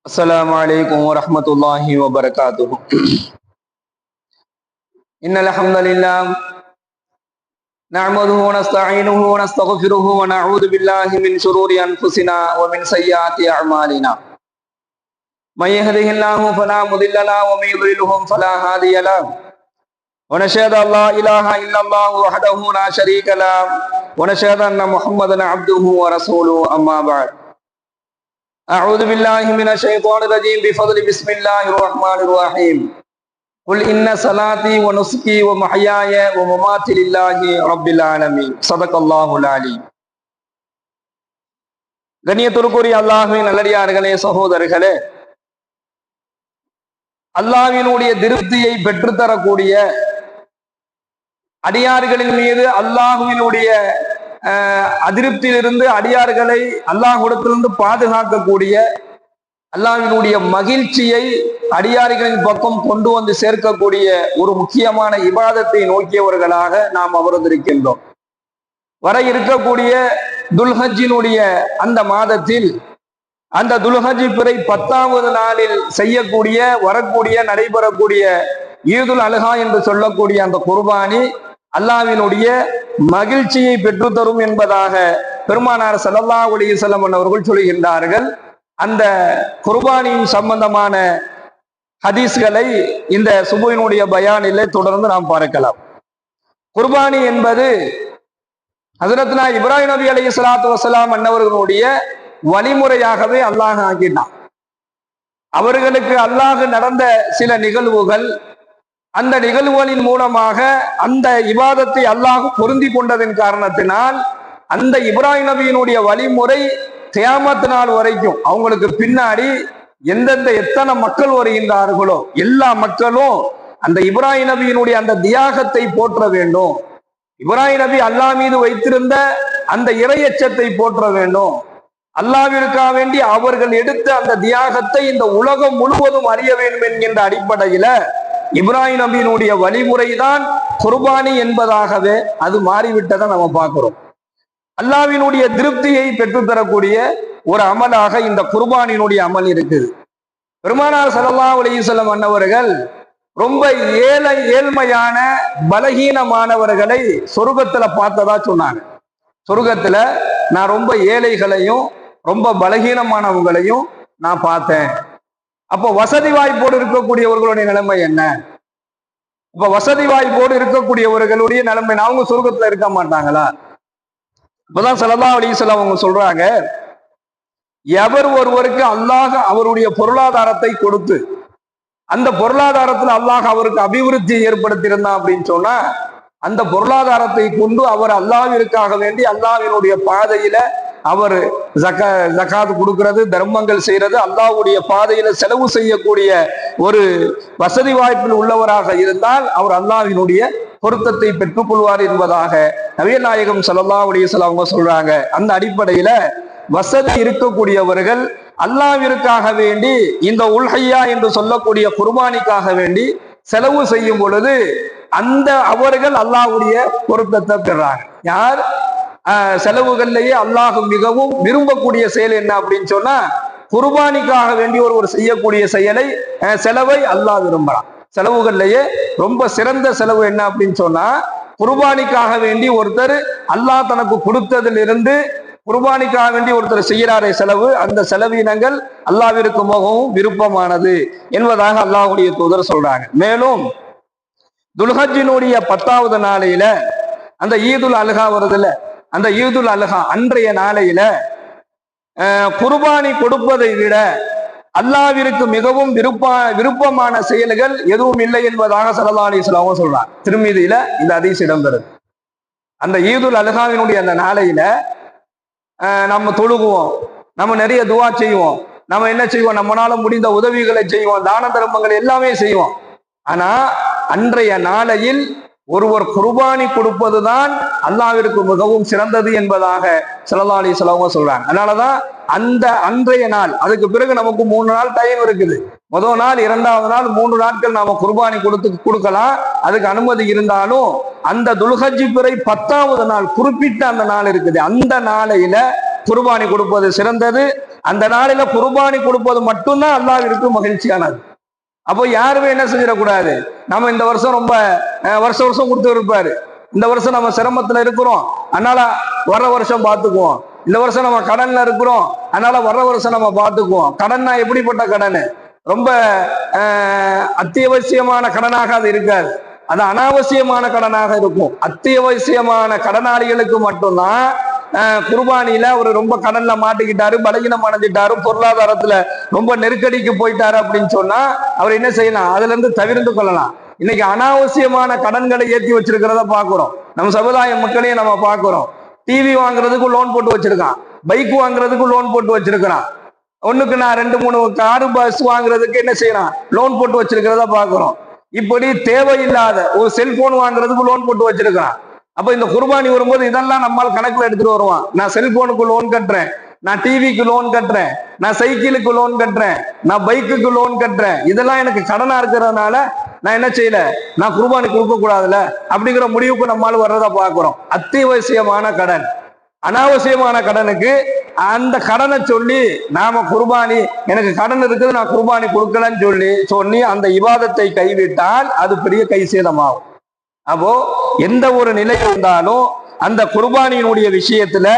السلام عليكم ورحمة الله وبركاته. إن الحمد لله نعمده ونستعينه ونستغفره ونعوذ بالله من شرور أنفسنا ومن سيئات أعمالنا. من يهده الله فلا مضل له ومن يضلله فلا هادي له. ونشهد أن لا إله إلا الله وحده لا شريك له ونشهد أن محمدا عبده ورسوله. أما بعد. أعوذ بالله من الشيطان الرجيم بفضل بسم الله الرحمن الرحيم. قل إن صلاتي ونسكي ومحياي ومماتي لله رب العالمين. صدق الله العليم. கண்ணியத்திற்குரிய அல்லாஹ்வின் நல்லடியார்களே, சகோதரர்களே, அல்லாஹ்வினுடைய திருப்தியை பெற்றுத்தரக்கூடிய அடியார்களின் மீது அல்லாஹ்வினுடைய அதிருப்தியிலிருந்து அடியார்களை அல்லாஹ்விடத்திலிருந்து பாதுகாக்கக்கூடிய அல்லாஹ்வினுடைய மகிழ்ச்சியை அடியார்களின் பக்கம் கொண்டு வந்து சேர்க்கக்கூடிய ஒரு முக்கியமான இபாதத்தை நோக்கியவர்களாக நாம் அமர்ந்திருக்கின்றோம். வர இருக்கக்கூடிய துல்ஹஜ்ஜினுடைய அந்த மாதத்தில் அந்த துல்ஹஜ் பிறை 10வது நாளில் செய்யக்கூடிய வரக்கூடிய நடைபெறக்கூடிய ஈதுல் அல்ஹா என்று சொல்லக்கூடிய அந்த குர்பானி அல்லாஹ்வினுடைய மகிழ்ச்சியை பெற்றுத்தரும் என்பதாக பெருமானார் ஸல்லல்லாஹு அலைஹி வஸல்லம் அவர்கள் சொல்கின்றார்கள். அந்த குர்பானியின் சம்பந்தமான ஹதீஸ்களை இந்த சுபுவினுடைய பயானிலே தொடர்ந்து நாம் பார்க்கலாம். குர்பானி என்பது ஹஜ்ரத்னா இப்ராஹிம் நபி அலைஹிஸ்ஸலாத்து வஸலாம் அன்னவர்களுடைய வழிமுறையாகவே அல்லாஹ் ஆக்கினான். அவர்களுக்கு அல்லாஹ் நடந்த சில நிகழ்வுகள், அந்த நிகழ்வுகளின் மூலமாக அந்த இபாதத்தை அல்லாஹ் பொருந்தி கொண்டதன் காரணத்தினால் அந்த இப்ராஹிம் நபியினுடைய வழிமுறை கியாமத் நாள் வரைக்கும் அவங்களுக்கு பின்னாடி எத்தனை மக்கள் வருகின்றார்களோ எல்லா மக்களும் அந்த இப்ராஹிம் நபியினுடைய அந்த தியாகத்தை போற்ற வேண்டும். இப்ராஹிம் நபி அல்லாஹ் மீது வைத்திருந்த அந்த இறையச்சத்தை போற்ற வேண்டும். அல்லாஹ்விற்காக வேண்டி அவர்கள் எடுத்த அந்த தியாகத்தை இந்த உலகம் முழுவதும் அறிய வேண்டும் என்கின்ற அடிப்படையில இப்ராஹிம் நபியினுடைய வழிமுறைதான் குர்பானி என்பதாகவே அது மாறிவிட்டதை நம்ம பார்க்கிறோம். அல்லாஹ்வினுடைய திருப்தியை பெற்றுத்தரக்கூடிய ஒரு அமலாக இந்த குர்பானினுடைய அமல் இருக்குது. பெருமானார் ஸல்லல்லாஹு அலைஹி வஸல்லம் அன்னவர்கள் ரொம்ப ஏழ்மையான பலகீனமானவர்களை சொர்க்கத்துல பார்த்ததா சொன்னாங்க. சொர்க்கத்துல நான் ரொம்ப ஏழைகளையும் ரொம்ப பலகீனமானவங்களையும் நான் பார்த்தேன். அப்போ வசதி வாய்ப்போடு இருக்கக்கூடியவர்களுடைய நிலைமை என்ன? இப்ப வசதி வாய்ப்போடு இருக்கக்கூடியவர்களுடைய நிலைமை, அவங்க சொர்க்கத்துல இருக்க மாட்டாங்களா? இப்பதான் ஸல்லல்லாஹு அலைஹி வஸல்லம் அவங்க சொல்றாங்க, எவர் ஒருவருக்கு அல்லாஹ் அவருடைய பொருளாதாரத்தை கொடுத்து அந்த பொருளாதாரத்துல அல்லாஹ் அவருக்கு அபிவிருத்தியை ஏற்படுத்தி இருந்தான் அப்படின்னு சொன்னா அந்த பொருளாதாரத்தை கொண்டு அவர் அல்லாஹ்விற்காக வேண்டி அல்லாஹ்வினுடைய பாதையில அவர் ஜகாத் கொடுக்கிறது, தர்மங்கள் செய்யறது, அல்லாஹ்வுடைய பாதையில செலவு செய்யக்கூடிய ஒரு வசதி வாய்ப்பில் உள்ளவராக இருந்தால் அவர் அல்லாஹ்வினுடைய பொருத்தத்தை பெற்றுக் கொள்வார் என்பதாக நபிகள் நாயகம் ஸல்லல்லாஹு அலைஹி வஸல்லம் அவங்க சொல்றாங்க. அந்த அடிப்படையில வசதி இருக்கக்கூடியவர்கள் அல்லாஹ்விற்காக வேண்டி இந்த உல்ஹையா என்று சொல்லக்கூடிய குர்பானிக்காக வேண்டி செலவு செய்யும் பொழுது அந்த அவர்கள் அல்லாஹ்வுடைய பொருத்தத்தை பெறாங்க. யார் செலவுகள்லயே அல்லாஹ் மிகவும் விரும்பக்கூடிய செயல் என்ன அப்படின்னு சொன்னா குர்பானிக்காக வேண்டி ஒருவர் செய்யக்கூடிய செலவை அல்லாஹ் விரும்பலாம். செலவுகள்லயே ரொம்ப சிறந்த செலவு என்ன அப்படின்னு சொன்னா குர்பானிக்காக வேண்டி ஒருத்தர் அல்லாஹ் தனக்கு கொடுத்ததிலிருந்து குர்பானிக்காக வேண்டி ஒருத்தர் செய்கிறாரே செலவு, அந்த செலவினங்கள் அல்லாஹ்விற்கு மிகவும் விருப்பமானது என்பதாக அல்லாஹ்வுடைய தூதர் சொல்றாங்க. மேலும் துல்ஹஜ்ஜினுடைய 10வது நாளையில அந்த ஈதுல் அல்ஹா வருதுல, அந்த ஈதுல் அல்ஹா அன்றைய நாளையில குர்பானி கொடுப்பதை விட அல்லாஹ்விற்கு மிகவும் விருப்பமான செயல்கள் எதுவும் இல்லை என்பதாக ஸல்லல்லாஹு அலைஹி வஸல்லம் சொல்றாங்க. திருமீதியில இந்த ஹதீஸ் இடம்பெறுது. அந்த ஈதுல் அல்ஹாவினுடைய அந்த நாளையில நம்ம தொழுகுவோம், நம்ம நிறைய துவா செய்வோம், நம்ம என்ன செய்வோம், நம்மளால முடிந்த உதவிகளை செய்வோம், தான தர்மங்கள் எல்லாமே செய்வோம். ஆனா அன்றைய நாளையில் ஒருவர் குர்பானி கொடுப்பதுதான் அல்லாஹ்விற்கு மிகவும் சிறந்தது என்பதாக ஸல்லல்லாஹு அலைஹி வஸல்லம் சொல்றாங்க. அதனாலதான் அந்த அன்றைய நாள், அதுக்கு பிறகு நமக்கு 3 நாள் டைம் இருக்குது. முதல் நாள், 2வது நாள், 3 நாட்கள் நாம குர்பானி கொடுக்கலாம், அதுக்கு அனுமதி இருந்தாலும் அந்த துல்ஹஜ் பிறை 10வது நாள் குறிப்பிட்ட அந்த நாள் இருக்குது. அந்த நாளையில குர்பானி கொடுப்பது சிறந்தது. அந்த நாளில குர்பானி கொடுப்பது மட்டும்தான் அல்லாஹ்விற்கு மகிழ்ச்சியானது. அப்போ யாருமே என்ன செஞ்சிடக்கூடாது, நம்ம இந்த வருஷம் ரொம்ப வருஷம் கொடுத்து இருப்பாரு, இந்த வருஷம் நம்ம சிரமத்துல இருக்கிறோம் அதனால வர்ற வருஷம் பார்த்துக்குவோம், இந்த வருஷம் நம்ம கடன்ல இருக்கிறோம் அதனால வர்ற வருஷம் நம்ம பார்த்துக்குவோம். கடன்னா எப்படிப்பட்ட கடன்? ரொம்ப அத்தியாவசியமான கடனாக அது இருக்காது, அது அனாவசியமான கடனாக இருக்கும். அத்தியாவசியமான கடனாளிகளுக்கு மட்டும்தான் குர்பானியில அவர் ரொம்ப கடன்ல மாட்டிக்கிட்டாரு, பலகீனம் அடைஞ்சிட்டாரு, பொருளாதாரத்துல ரொம்ப நெருக்கடிக்கு போயிட்டாரு அப்படின்னு சொன்னா அவர் என்ன செய்யலாம், அதுல இருந்து தவிர்த்து கொள்ளலாம். இன்னைக்கு அனாவசியமான கடன்களை ஏற்றி வச்சிருக்கிறத பாக்குறோம், நம்ம சமுதாய மக்களையும் நம்ம பாக்குறோம். டிவி வாங்குறதுக்கு லோன் போட்டு வச்சிருக்கான், பைக் வாங்குறதுக்கு லோன் போட்டு வச்சிருக்கிறான், ஒண்ணுக்கு நான் 2-3 காரு பஸ் வாங்குறதுக்கு என்ன செய்யறான், லோன் போட்டு வச்சிருக்கிறத பாக்குறோம். இப்படி தேவையில்லாத ஒரு செல்போன் வாங்குறதுக்கு லோன் போட்டு வச்சிருக்கிறான். அப்ப இந்த குர்பானி வரும்போது இதெல்லாம் நம்மால் கணக்குல எடுத்துட்டு வருவான். நான் செல்போனுக்கு லோன் கட்டுறேன், நான் டிவிக்கு லோன் கட்டுறேன், நான் சைக்கிளுக்கு லோன் கட்டுறேன், நான் பைக்குக்கு லோன் கட்டுறேன், இதெல்லாம் எனக்கு கடனா இருக்கிறதுனால நான் என்ன செய்யல, நான் குர்பானி கொடுக்க கூடாதுல அப்படிங்கிற முடிவுக்கு நம்மால் வர்றதை பார்க்கிறோம். அத்தியாவசியமான கடன், அனாவசியமான கடனுக்கு அந்த கடனை சொல்லி நாம குர்பானி, எனக்கு கடன் இருக்குது நான் குர்பானி கொடுக்கலன்னு சொல்லி அந்த இபாதத்தை கைவிட்டால் அது பெரிய கை சேதமாகும். அப்போ எந்த ஒரு நிலை இருந்தாலும் அந்த குர்பானியினுடைய விஷயத்துல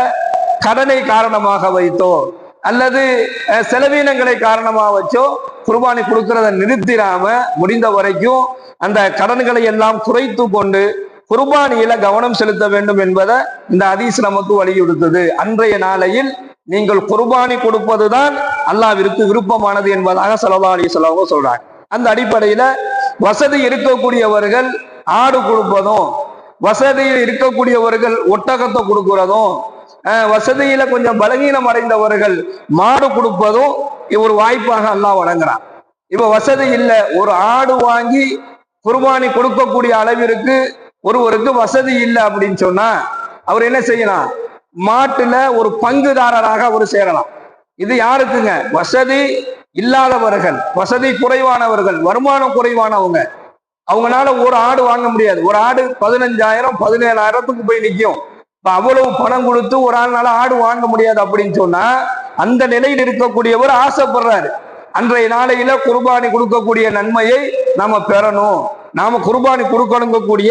கடனை காரணமாக வைத்தோ அல்லது செலவீனங்களை காரணமாக வச்சோ குர்பானி கொடுக்கறத நிறுத்திடாம முடிந்த வரைக்கும் அந்த கடன்களை எல்லாம் குறைத்து கொண்டு குர்பானியில கவனம் செலுத்த வேண்டும் என்பதை இந்த ஹதீஸ் நமக்கு வலியுறுத்தது. அன்றைய நாளையில் நீங்கள் குர்பானி கொடுப்பதுதான் அல்லாஹ்விற்கு விருப்பமானது என்பதாக ஸல்லல்லாஹு அலைஹி வஸல்லம் சொல்றாங்க. அந்த அடிப்படையில வசதி இருக்கக்கூடியவர்கள் ஆடு கொடுப்பதும், வசதியில் இருக்கக்கூடியவர்கள் ஒட்டகத்தை கொடுக்கிறதும், வசதியில கொஞ்சம் பலகீனம் அடைந்தவர்கள் மாடு கொடுப்பதும் ஒரு வாய்ப்பாக அல்லாஹ் வழங்குறான். இப்ப வசதி இல்லை, ஒரு ஆடு வாங்கி குர்பானி கொடுக்கக்கூடிய அளவிற்கு ஒருவருக்கு வசதி இல்லை அப்படின்னு சொன்னா அவர் என்ன செய்யலாம், மாட்டுல ஒரு பங்குதாரராக அவர் சேரலாம். இது யாருக்குங்க, வசதி இல்லாதவர்கள், வசதி குறைவானவர்கள், வருமானம் குறைவானவங்க, அவங்களால ஒரு ஆடு வாங்க முடியாது. ஒரு ஆடு 15,000-17,000 போய் நிற்கும். இப்ப அவ்வளவு பணம் கொடுத்து ஒரு ஆள்னால ஆடு வாங்க முடியாது அப்படின்னு சொன்னா அந்த நிலையில் இருக்கக்கூடியவர் ஆசைப்படுறாரு, அன்றைய நாளையில குர்பானி கொடுக்கக்கூடிய நன்மையை நாம பெறணும், நாம குர்பானி கொடுக்கணுங்கக்கூடிய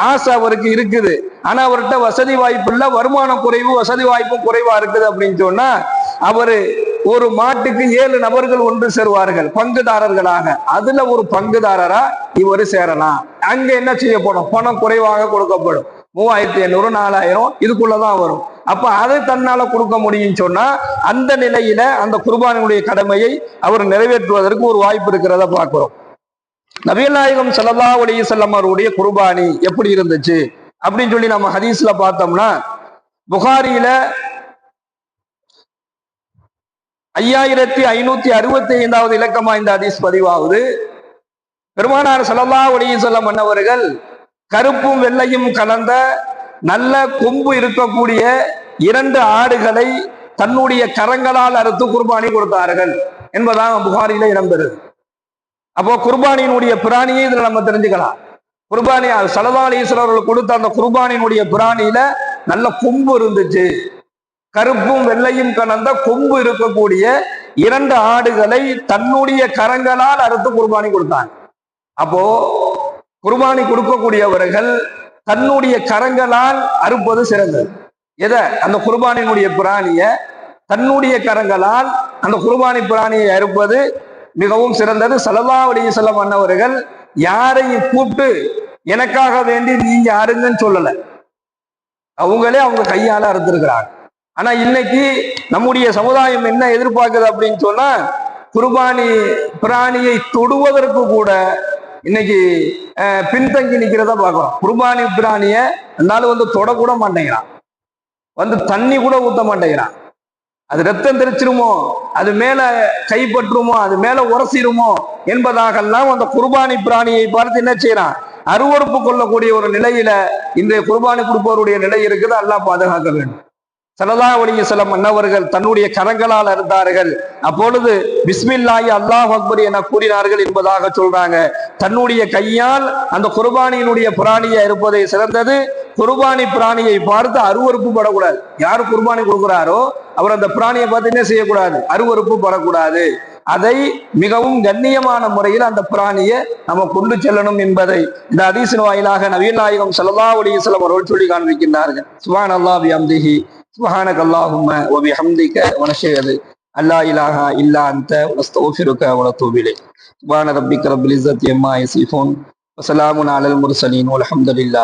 ஆசை அவருக்கு இருக்குது. ஆனா அவர்கிட்ட வசதி வாய்ப்பு இல்லை, வருமானம் குறைவு, வசதி வாய்ப்பும் குறைவா இருக்குது அப்படின்னு சொன்னா அவரு ஒரு மாட்டுக்கு 7 நபர்கள் ஒன்று சேருவார்கள் பங்குதாரர்களாக, அதுல ஒரு பங்குதாரரா இவர் சேரலாம். அங்க என்ன செய்யப்படும், பணம் குறைவாக கொடுக்கப்படும், 3,800-4,000 இதுக்குள்ளதான் வரும். அப்ப அதை தன்னால கொடுக்க முடியும்னு சொன்னா அந்த நிலையில அந்த குர்பானியுடைய கடமையை அவர் நிறைவேற்றுவதற்கு ஒரு வாய்ப்பு இருக்கிறத பார்க்கிறோம். நபிகள் நாயகம் ஸல்லல்லாஹு அலைஹி வஸல்லம் அவருடைய குர்பானி எப்படி இருந்துச்சு அப்படின்னு சொல்லி நம்ம ஹதீஸ்ல பார்த்தோம்னா, புகாரியில 5565வது இலக்கமா இந்த ஹதீஸ் பதிவாகுது. பெருமானார் ஸல்லல்லாஹு அலைஹி வஸல்லம் அன்னவர்கள் கருப்பும் வெள்ளையும் கலந்த நல்ல கொம்பு இருக்கக்கூடிய 2 ஆடுகளை தன்னுடைய கரங்களால் அறுத்து குர்பானி கொடுத்தார்கள் என்பதாக புகாரியில இடம்பெறுது. அப்போ குர்பானியினுடைய பிராணியை இதுல நம்ம தெரிஞ்சுக்கலாம். குர்பானி ஸல்லல்லாஹு அலைஹி வஸல்லம் அவர்கள் கொடுத்த அந்த குர்பானியினுடைய பிராணியில நல்ல கொம்பு இருந்துச்சு, கருப்பும் வெள்ளையும் கலந்த கொம்பு இருக்கக்கூடிய 2 ஆடுகளை தன்னுடைய கரங்களால் அறுத்து குர்பானி கொடுத்தாங்க. அப்போ குர்பானி கொடுக்கக்கூடியவர்கள் தன்னுடைய கரங்களால் அறுப்பது சிறந்தது. எதை, அந்த குர்பானியினுடைய பிராணிய தன்னுடைய கரங்களால் அந்த குர்பானி பிராணியை அறுப்பது மிகவும் சிறந்தது. ஸல்லல்லாஹு அலைஹி வஸல்லம் அன்னவர்கள் யாரையும் கூப்பிட்டு எனக்காக வேண்டி நீங்க அறுங்கன்னு சொல்லல, அவங்களே அவங்க கையால அறுத்திருக்கிறாங்க. ஆனா இன்னைக்கு நம்முடைய சமுதாயம் என்ன எதிர்பார்க்குது அப்படின்னு சொன்னா, குர்பானி பிராணியை தொடுவதற்கு கூட இன்னைக்கு பின்தங்கி நிக்கிறத பார்க்கிறோம். குர்பானி பிராணிய இருந்தாலும் வந்து தொடக்கூட மாட்டேங்கிறான், வந்து தண்ணி கூட ஊத்த மாட்டேங்கிறான். அது ரத்தம் தெரிச்சிருமோ, அது மேல கைப்பற்றுமோ, அது மேல உரசிருமோ என்பதாகலாம் அந்த குர்பானி பிராணியை பார்த்து என்ன செய்யறான், அருவறுப்பு கொள்ளக்கூடிய ஒரு நிலையில இன்றைய குர்பானி கொடுப்பவருடைய நிலை இருக்குது. அல்லாஹ் பாதுகாக்க வேண்டும். ஸல்லல்லாஹு அலைஹி வஸல்லம் அன்னவர்கள் தன்னுடைய கரங்களால் அறுத்தார்கள். அப்பொழுது பிஸ்மில்லாஹி அல்லாஹ் அக்பர் என கூறினார்கள் என்பதாக சொல்றாங்க. தன்னுடைய கையால் அந்த குர்பானியினுடைய பிராணியா இருப்பதை சிறந்தது. குர்பானி பிராணியை பார்த்து அருவருப்பு படக்கூடாது. யார் குர்பானி கொடுக்கிறாரோ அவர் அந்த பிராணியை பார்த்து என்ன செய்யக்கூடாது, அருவருப்பு படக்கூடாது. அதை மிகவும் கண்ணியமான முறையில் அந்த பிராணியை நம்ம கொண்டு செல்லணும் என்பதை இந்த ஹதீஸின் வாயிலாக நபிகள் நாயகம் ஸல்லல்லாஹு அலைஹி வஸல்லம் அவர்கள் சொல்லி காண்பிக்கின்றார்கள். சுப்ஹானல்லாஹி பிஹம்திஹி சுப்ஹானக அல்லாஹும்ம வ பிஹம்திக வ நஷ்ஹது அல்லா இலாஹா இல்லா அன்த வ நஸ்தக்ஃபிருக வ நத்தூபு இலைக். சுப்ஹான ரப்பிக ரப்பில் இஸ்ஸத்தி அம்மா யசிஃபூன் வ ஸலாமுன் அலல் முர்ஸலீன் வல்ஹம்துலில்லாஹ்.